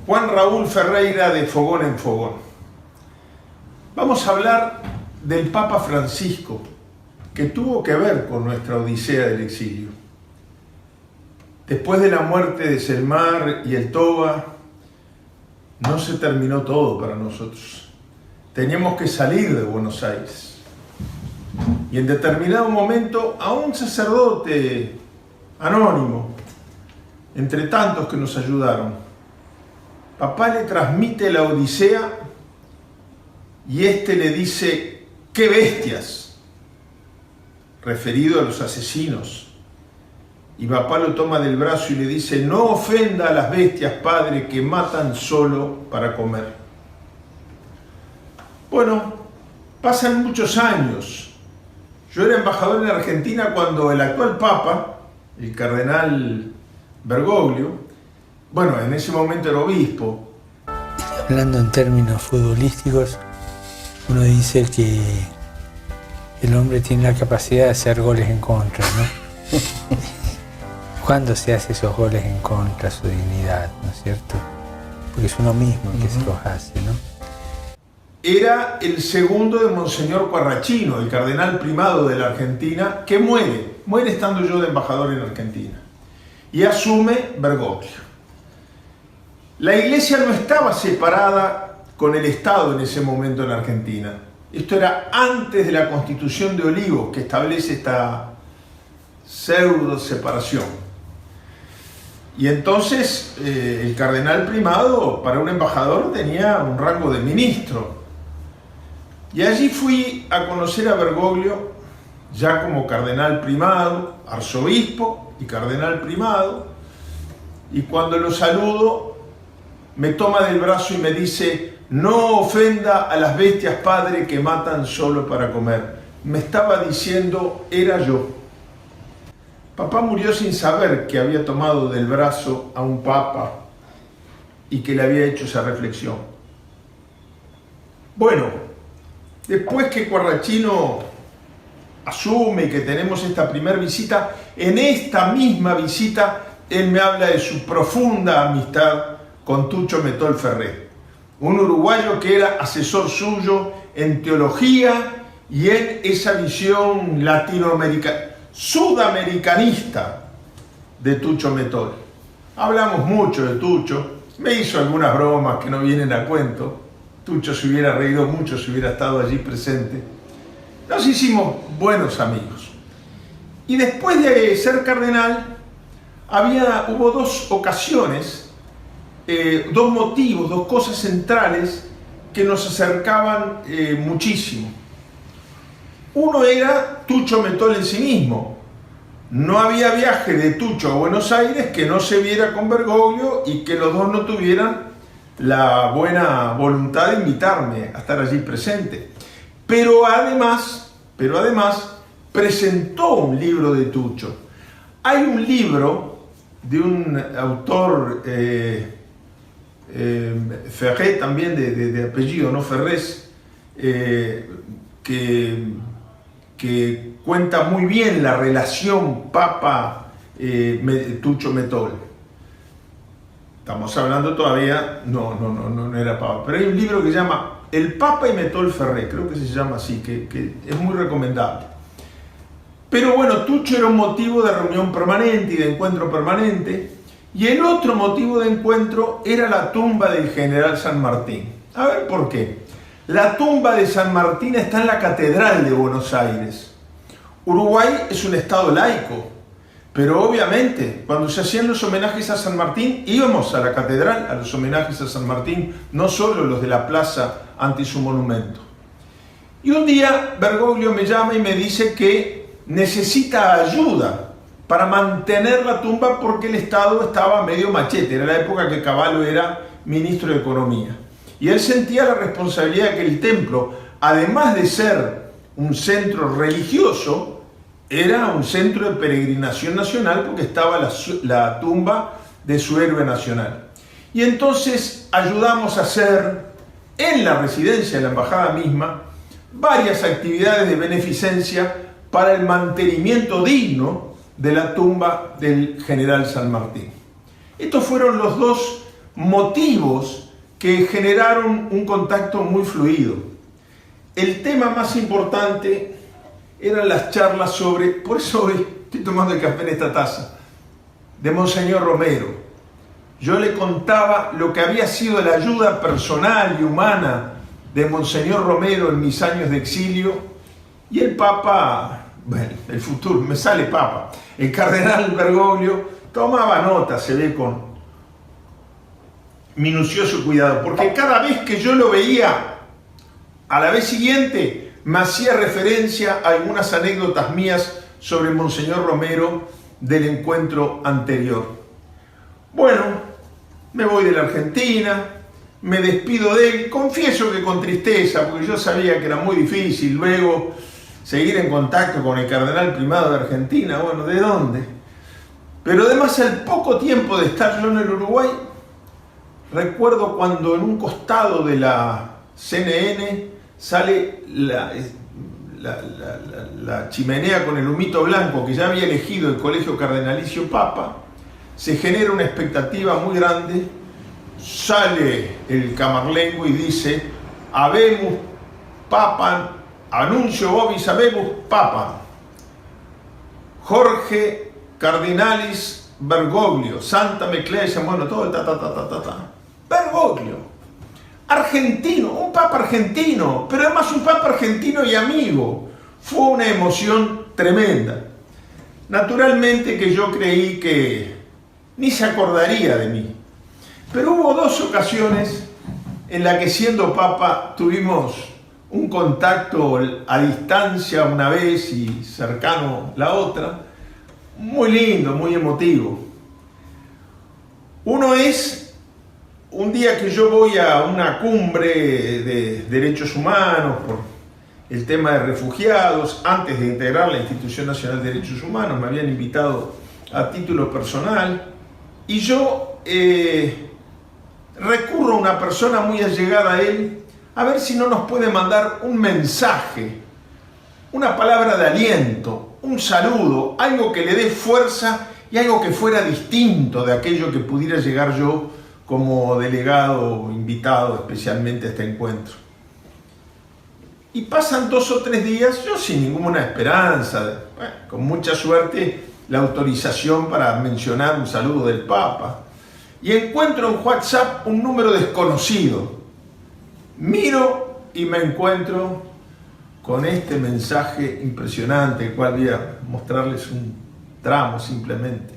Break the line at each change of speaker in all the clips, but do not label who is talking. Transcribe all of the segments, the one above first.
Juan Raúl Ferreira de Fogón en Fogón. Vamos a hablar del Papa Francisco, que tuvo que ver con nuestra odisea del exilio. Después de la muerte de Selmar y el Toba, no se terminó todo para nosotros. Teníamos que salir de Buenos Aires. Y en determinado momento, a un sacerdote anónimo, entre tantos que nos ayudaron, papá le transmite la odisea y este le dice: ¡qué bestias!, referido a los asesinos. Y papá lo toma del brazo y le dice: no ofenda a las bestias, padre, que matan solo para comer. Bueno, pasan muchos años. Yo era embajador en Argentina cuando el actual papa, el cardenal Bergoglio, bueno, en ese momento era obispo.
Hablando en términos futbolísticos, uno dice que el hombre tiene la capacidad de hacer goles en contra, ¿no? ¿Cuándo se hace esos goles en contra, su dignidad, ¿no es cierto? Porque es uno mismo el que se los hace, ¿no?
Era el segundo de Monseñor Quarrachino, el cardenal primado de la Argentina, que muere estando yo de embajador en Argentina. Y asume Bergoglio. La iglesia no estaba separada con el Estado en ese momento en Argentina. Esto era antes de la Constitución de Olivos, que establece esta pseudo separación. Y entonces el cardenal primado para un embajador tenía un rango de ministro. Y allí fui a conocer a Bergoglio ya como cardenal primado, arzobispo y cardenal primado. Y cuando lo saludo, me toma del brazo y me dice: no ofenda a las bestias, padre, que matan solo para comer. Me estaba diciendo: era yo. Papá murió sin saber que había tomado del brazo a un papa y que le había hecho esa reflexión. Bueno, después que Quarrachino asume que tenemos esta primera visita, en esta misma visita él me habla de su profunda amistad con Tucho Metol Ferré, un uruguayo que era asesor suyo en teología y en esa visión sudamericanista de Tucho Metol. Hablamos mucho de Tucho, me hizo algunas bromas que no vienen a cuento. Tucho se hubiera reído mucho si hubiera estado allí presente. Nos hicimos buenos amigos. Y después de ser cardenal, hubo dos ocasiones, dos motivos, dos cosas centrales que nos acercaban muchísimo. Uno era Tucho Metol en sí mismo. No había viaje de Tucho a Buenos Aires que no se viera con Bergoglio y que los dos no tuvieran la buena voluntad de invitarme a estar allí presente. Pero además presentó un libro de Tucho. Hay un libro de un autor Ferré, también de apellido, no Ferrés, que cuenta muy bien la relación Papa-Tucho Metol. Estamos hablando todavía, no era Papa, pero hay un libro que se llama El Papa y Metol Ferré, creo que se llama así, que es muy recomendable. Pero bueno, Tucho era un motivo de reunión permanente y de encuentro permanente, y el otro motivo de encuentro era la tumba del general San Martín. A ver por qué. La tumba de San Martín está en la Catedral de Buenos Aires. Uruguay es un estado laico, pero obviamente cuando se hacían los homenajes a San Martín íbamos a la catedral, a los homenajes a San Martín, no solo los de la plaza ante su monumento. Y un día Bergoglio me llama y me dice que necesita ayuda para mantener la tumba porque el Estado estaba medio machete, era la época que Cavallo era ministro de Economía. Y él sentía la responsabilidad de que el templo, además de ser un centro religioso, era un centro de peregrinación nacional porque estaba la tumba de su héroe nacional. Y entonces ayudamos a hacer en la residencia de la embajada misma varias actividades de beneficencia para el mantenimiento digno de la tumba del general San Martín. Estos fueron los dos motivos que generaron un contacto muy fluido. El tema más importante eran las charlas sobre, por eso hoy estoy tomando el café en esta taza, de Monseñor Romero. Yo le contaba lo que había sido la ayuda personal y humana de Monseñor Romero en mis años de exilio, y el Papa, bueno, el futuro, me sale Papa, el cardenal Bergoglio tomaba nota, se ve con minucioso cuidado, porque cada vez que yo lo veía, a la vez siguiente me hacía referencia a algunas anécdotas mías sobre Monseñor Romero del encuentro anterior. Bueno, me voy de la Argentina, me despido de él, confieso que con tristeza, porque yo sabía que era muy difícil luego seguir en contacto con el cardenal primado de Argentina. Bueno, ¿de dónde? Pero además, al poco tiempo de estar yo en el Uruguay, recuerdo cuando en un costado de la CNN sale la chimenea con el humito blanco que ya había elegido el Colegio Cardenalicio Papa, se genera una expectativa muy grande, sale el camarlengo y dice: Habemus Papam, anuncio vobis habemus Papam, Jorge Cardinalis Bergoglio, Santa Ecclesia, bueno, todo el Bergoglio, argentino, un papa argentino, pero además un papa argentino y amigo. Fue una emoción tremenda. Naturalmente que yo creí que ni se acordaría de mí, pero hubo dos ocasiones en las que, siendo papa, tuvimos un contacto a distancia una vez y cercano la otra, muy lindo, muy emotivo. Uno es un día que yo voy a una cumbre de derechos humanos por el tema de refugiados. Antes de integrar la Institución Nacional de Derechos Humanos me habían invitado a título personal, y yo recurro a una persona muy allegada a él a ver si no nos puede mandar un mensaje, una palabra de aliento, un saludo, algo que le dé fuerza y algo que fuera distinto de aquello que pudiera llegar yo como delegado invitado especialmente a este encuentro. Y pasan 2 o 3 días, yo sin ninguna esperanza, con mucha suerte, la autorización para mencionar un saludo del Papa, y encuentro en WhatsApp un número desconocido. Miro y me encuentro con este mensaje impresionante, el cual voy a mostrarles un tramo simplemente.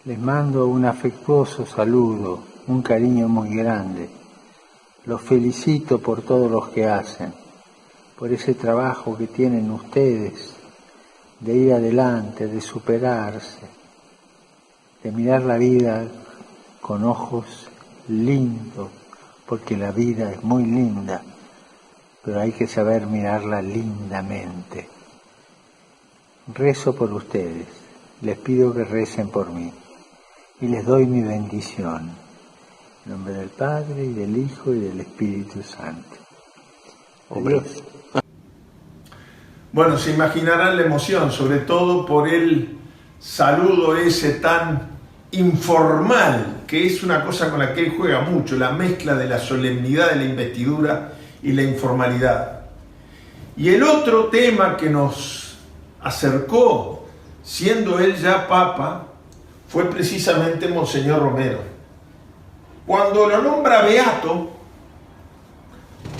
Les mando un afectuoso saludo, un cariño muy grande. Los felicito por todo lo que hacen, por ese trabajo que tienen ustedes de ir adelante, de superarse, de mirar la vida con ojos lindos, porque la vida es muy linda, pero hay que saber mirarla lindamente. Rezo por ustedes, les pido que recen por mí y les doy mi bendición. En nombre del Padre, y del Hijo, y del Espíritu Santo. Adiós.
Bueno, se imaginarán la emoción, sobre todo por el saludo ese tan informal, que es una cosa con la que él juega mucho, la mezcla de la solemnidad de la investidura y la informalidad. Y el otro tema que nos acercó, siendo él ya papa, fue precisamente Monseñor Romero. Cuando lo nombra beato,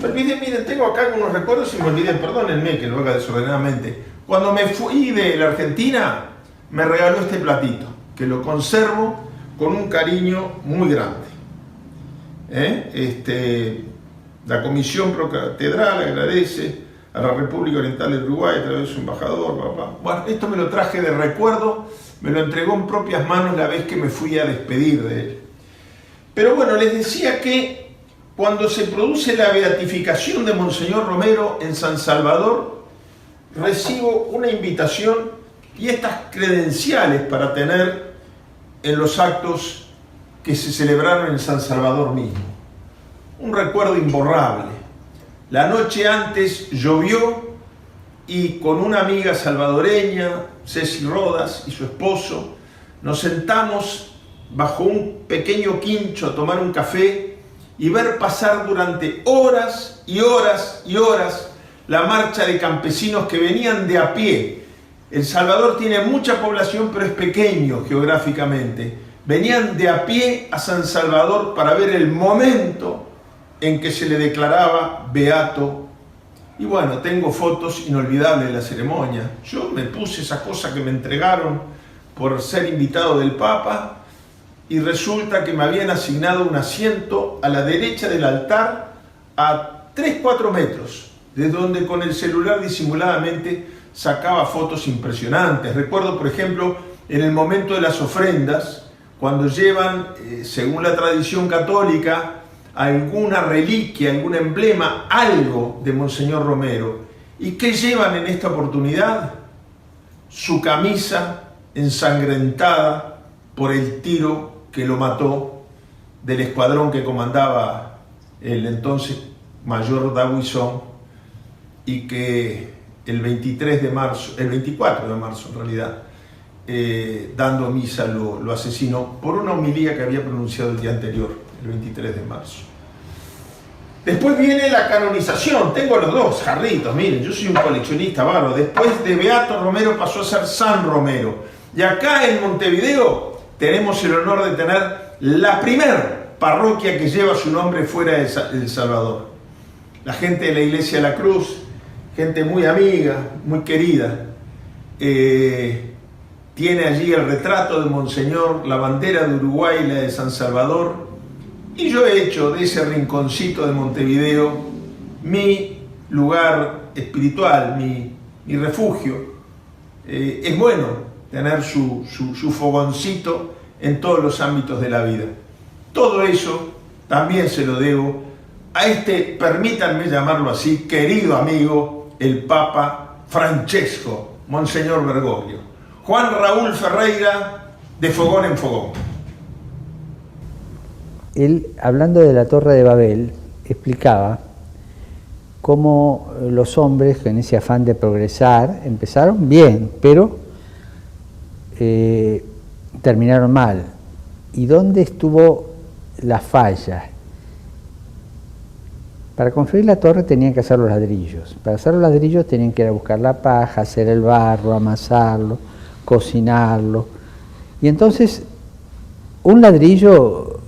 me olvidé, miren, tengo acá algunos recuerdos y me olvidé, perdónenme que lo haga desordenadamente. Cuando me fui de la Argentina, me regaló este platito, que lo conservo con un cariño muy grande. La Comisión Procatedral agradece a la República Oriental del Uruguay a través de su embajador. Bueno, esto me lo traje de recuerdo, me lo entregó en propias manos la vez que me fui a despedir de él. Pero bueno, les decía que cuando se produce la beatificación de Monseñor Romero en San Salvador, recibo una invitación y estas credenciales para tener en los actos que se celebraron en San Salvador mismo. Un recuerdo imborrable. La noche antes llovió y con una amiga salvadoreña, Ceci Rodas, y su esposo, nos sentamos bajo un pequeño quincho a tomar un café y ver pasar durante horas y horas y horas la marcha de campesinos que venían de a pie. El Salvador tiene mucha población, pero es pequeño geográficamente. Venían de a pie a San Salvador para ver el momento en que se le declaraba beato. Y bueno, tengo fotos inolvidables de la ceremonia. Yo me puse esa cosa que me entregaron por ser invitado del Papa, y resulta que me habían asignado un asiento a la derecha del altar a 3-4 metros, de donde con el celular disimuladamente sacaba fotos impresionantes. Recuerdo, por ejemplo, en el momento de las ofrendas, cuando llevan, según la tradición católica, alguna reliquia, algún emblema, algo de Monseñor Romero. ¿Y qué llevan en esta oportunidad? Su camisa ensangrentada por el tiro que lo mató del escuadrón que comandaba el entonces mayor Dawison, y que el 24 de marzo en realidad, dando misa lo asesinó por una homilía que había pronunciado el día anterior, el 23 de marzo. Después viene la canonización. Tengo los dos jarritos, miren, yo soy un coleccionista bárbaro. Después de Beato Romero pasó a ser San Romero. Y acá en Montevideo tenemos el honor de tener la primer parroquia que lleva su nombre fuera de El Salvador. La gente de la Iglesia de la Cruz, gente muy amiga, muy querida, tiene allí el retrato de Monseñor, la bandera de Uruguay y la de San Salvador, y yo he hecho de ese rinconcito de Montevideo mi lugar espiritual, mi refugio. Es bueno tener su fogoncito en todos los ámbitos de la vida. Todo eso también se lo debo a este, permítanme llamarlo así, querido amigo, el Papa Francesco, Monseñor Bergoglio. Juan Raúl Ferreira, de fogón en fogón.
Él, hablando de la Torre de Babel, explicaba cómo los hombres, en ese afán de progresar, empezaron bien, pero terminaron mal. ¿Y dónde estuvo la falla? Para construir la torre tenían que hacer los ladrillos. Para hacer los ladrillos tenían que ir a buscar la paja, hacer el barro, amasarlo, cocinarlo. Y entonces un ladrillo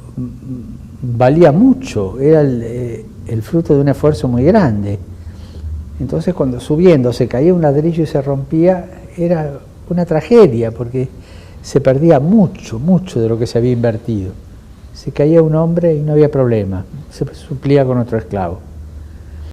valía mucho, era el fruto de un esfuerzo muy grande. Entonces cuando subiendo se caía un ladrillo y se rompía, era una tragedia porque se perdía mucho de lo que se había invertido. Se caía un hombre y no había problema, se suplía con otro esclavo.